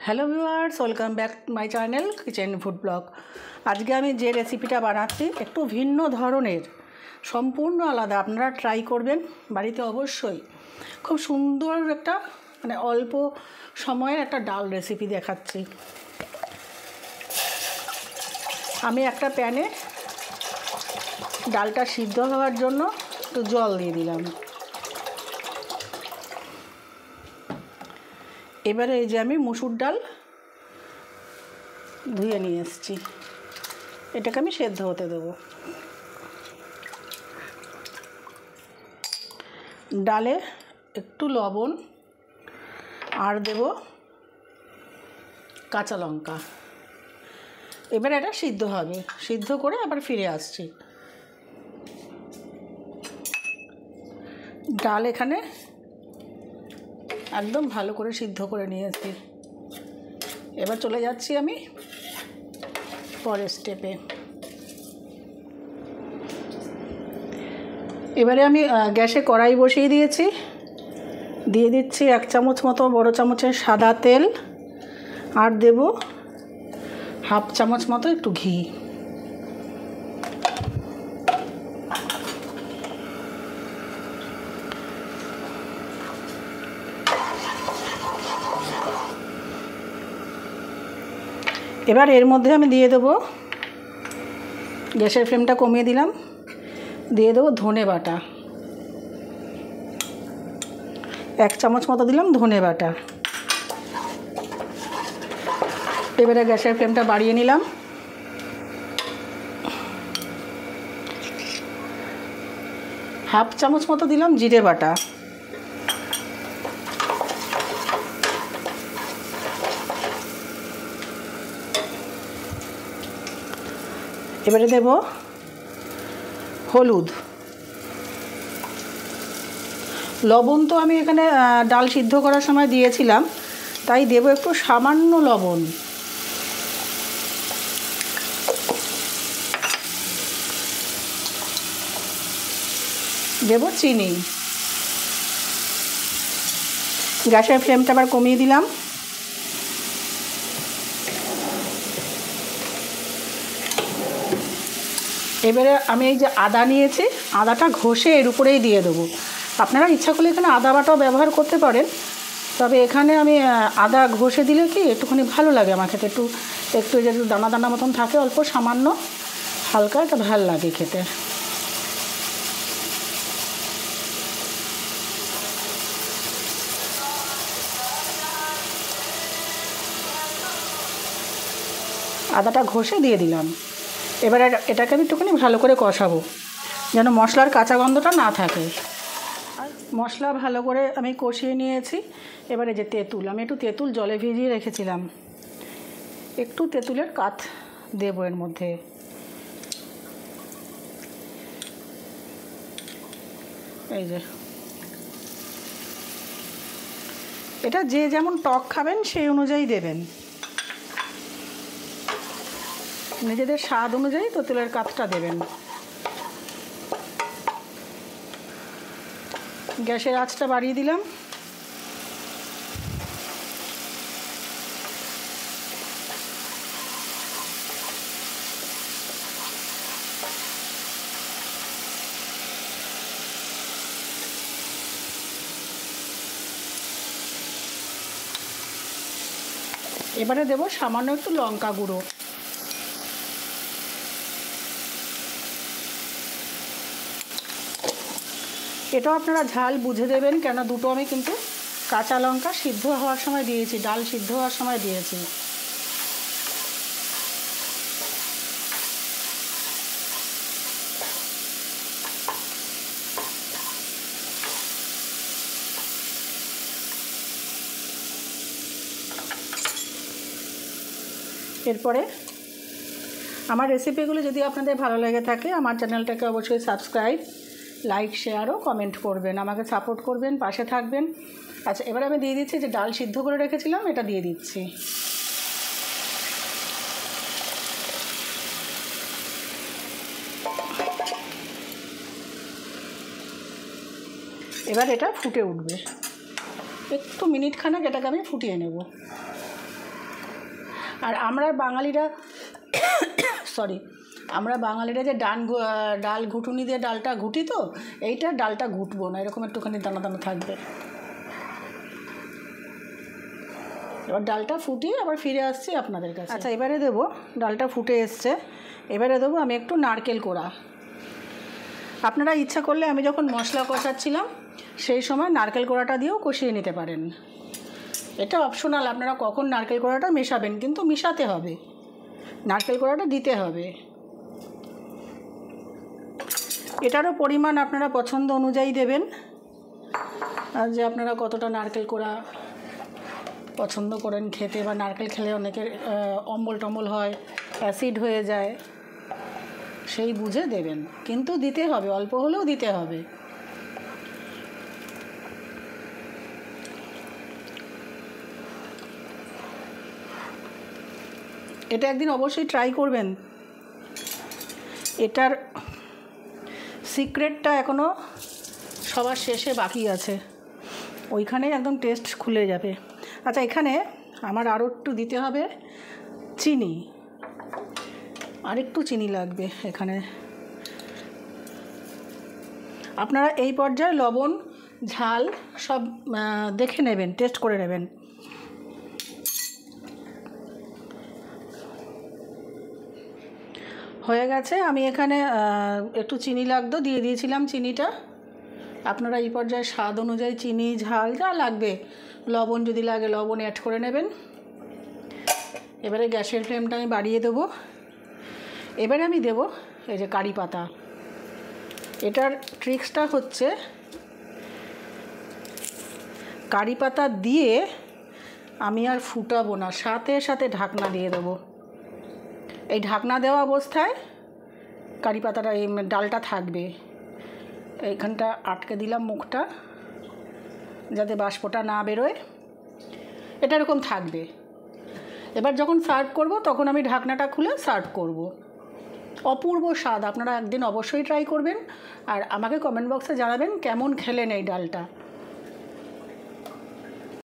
Hello viewers, welcome back my channel kitchen food blog. আজকে আমি যে রেসিপিটা বানাচ্ছি একটু ভিন্ন ধরনের, সম্পূর্ণ আলাদা। আপনারা ট্রাই করবেন বাড়িতে অবশ্যই। খুব সুন্দর একটা অল্প সময়ের একটা ডাল রেসিপি দেখাচ্ছি। আমি একটা প্যানে ডালটা সিদ্ধ হওয়ার জন্য একটু জল দিয়ে দিলাম। এবারে এই যে আমি মুসুর ডাল ধুয়ে নিয়ে এসেছি, এটাকে আমি সেদ্ধ হতে দেবো। ডালে একটু লবণ আর দেব কাঁচা লঙ্কা। এবার এটা সিদ্ধ হবে, সিদ্ধ করে আবার ফিরে আসছি। ডাল এখানে একদম ভালো করে সিদ্ধ করে নিয়েছি। এবার চলে যাচ্ছি আমি পরের স্টেপে। এবারে আমি গ্যাসে কড়াই বসিয়ে দিয়েছি, দিয়ে দিচ্ছি 1 চামচ মতো বড় চামচের সাদা তেল, আর দেব 1/2 চামচ মতো একটু ঘি। এবার এর মধ্যে আমি দিয়ে দেবো, গ্যাসের ফ্লেমটা কমিয়ে দিলাম, দিয়ে দেবো ধনে বাটা। 1 চামচ মতো দিলাম ধনে বাটা। এবারে গ্যাসের ফ্লেমটা বাড়িয়ে নিলাম। হাফ চামচ মতো দিলাম জিরে বাটা। এবারে দেব হলুদ। লবণ তো আমি এখানে ডাল সিদ্ধ করার সময় দিয়েছিলাম, তাই দেব একটু সামান্য লবণ। দেব চিনি। গ্যাসের ফ্লেমটা আবার কমিয়ে দিলাম। এবারে আমি এই যে আদা নিয়েছি, আদাটা ঘষে এর উপরেই দিয়ে দেবো। আপনারা ইচ্ছা করলে এখানে আদা বাটাও ব্যবহার করতে পারেন, তবে এখানে আমি আদা ঘষে দিলে কি একটুখানি ভালো লাগে আমার খেতে। একটু একটু যে দানা দানা মতন থাকে, অল্প সামান্য হালকা, এটা ভাল লাগে খেতে। আদাটা ঘষে দিয়ে দিলাম। এবার এটাকে আমি একটুখানি ভালো করে কষাবো, যেন মশলার কাঁচা গন্ধটা না থাকে। আর মশলা ভালো করে আমি কষিয়ে নিয়েছি। এবারে যে তেঁতুল, আমি একটু তেঁতুল জলে ভিজিয়ে রেখেছিলাম, একটু তেঁতুলের কাঠ দেবো এর মধ্যে। এই যে, এটা যে যেমন টক খাবেন সেই অনুযায়ী দেবেন, নিজেদের স্বাদ অনুযায়ী তেঁতুলের কাঠটা দেবেন। গ্যাসের আঁচটা বাড়িয়ে দিলাম। এবারে দেব সামান্য একটু লঙ্কা গুঁড়ো। এটাও আপনারা ঝাল বুঝে দেবেন, কেন দুটো আমি কিন্তু কাঁচা লঙ্কা সিদ্ধ হওয়ার সময় দিয়েছি, ডাল সিদ্ধ হওয়ার সময় দিয়েছি। এরপরে আমার রেসিপিগুলো যদি আপনাদের ভালো লেগে থাকে, আমার চ্যানেলটাকে অবশ্যই সাবস্ক্রাইব, লাইক, শেয়ার ও কমেন্ট করবেন, আমাকে সাপোর্ট করবেন, পাশে থাকবেন। আচ্ছা, এবারে আমি দিয়ে দিচ্ছি যে ডাল সিদ্ধ করে রেখেছিলাম, এটা দিয়ে দিচ্ছি। এবার এটা ফুটে উঠবে, একটু মিনিট খানেক এটাকে আমি ফুটিয়ে নেব। আর আমরা বাঙালিরা আমরা বাঙালিরা যে ডাল ঘুটুনি দিয়ে ডালটা ঘুটি, তো এইটা ডালটা ঘুটবো না, এরকম একটুখানি দানা দানা থাকবে। এবার ডালটা ফুটিয়ে আবার ফিরে আসছি আপনাদের কাছে। আচ্ছা, এবারে দেবো, ডালটা ফুটে এসছে, এবারে দেবো আমি একটু নারকেল কোড়া। আপনারা ইচ্ছা করলে আমি যখন মশলা কষাচ্ছিলাম সেই সময় নারকেল কোড়াটা দিয়েও কষিয়ে নিতে পারেন, এটা অপশনাল, আপনারা কখন নারকেল কোড়াটা মেশাবেন, কিন্তু মেশাতে হবে, নারকেল কোড়াটা দিতে হবে। এটারও পরিমাণ আপনারা পছন্দ অনুযায়ী দেবেন, আর যে আপনারা কতটা নারকেল কোড়া পছন্দ করেন খেতে, বা নারকেল খেলে অনেকের অম্বল টম্বল হয়, অ্যাসিড হয়ে যায়, সেই বুঝে দেবেন, কিন্তু দিতে হবে, অল্প হলেও দিতে হবে। এটা একদিন অবশ্যই ট্রাই করবেন, এটার সিক্রেটটা এখনও সবার শেষে বাকি আছে, ওইখানেই একদম টেস্ট খুলে যাবে। আচ্ছা, এখানে আমার আরও একটু দিতে হবে চিনি, আরেকটু চিনি লাগবে এখানে। আপনারা এই পর্যায়ে লবণ ঝাল সব দেখে নেবেন, টেস্ট করে নেবেন। হয়ে গেছে, আমি এখানে একটু চিনি লাগতো দিয়ে দিয়েছিলাম চিনিটা। আপনারা এই পর্যায়ে স্বাদ অনুযায়ী চিনি ঝাল যা লাগবে, লবণ যদি লাগে লবণ অ্যাড করে নেবেন। এবারে গ্যাসের ফ্লেমটা আমি বাড়িয়ে দেবো। এবারে আমি দেব এই যে কারি পাতা। এটার ট্রিক্সটা হচ্ছে কারি পাতা দিয়ে আমি আর ফুটাবো না, সাথে সাথে ঢাকনা দিয়ে দেবো। এই ঢাকনা দেওয়া অবস্থায় কারি পাতাটা, এই ডালটা থাকবে, এইখানটা আটকে দিলাম মুখটা যাতে বাষ্পটা না বেরোয়, এটা এরকম থাকবে। এবার যখন সার্ভ করব তখন আমি ঢাকনাটা খুলে সার্ভ করব। অপূর্ব স্বাদ, আপনারা একদিন অবশ্যই ট্রাই করবেন, আর আমাকে কমেন্ট বক্সে জানাবেন কেমন খেলেন এই ডালটা।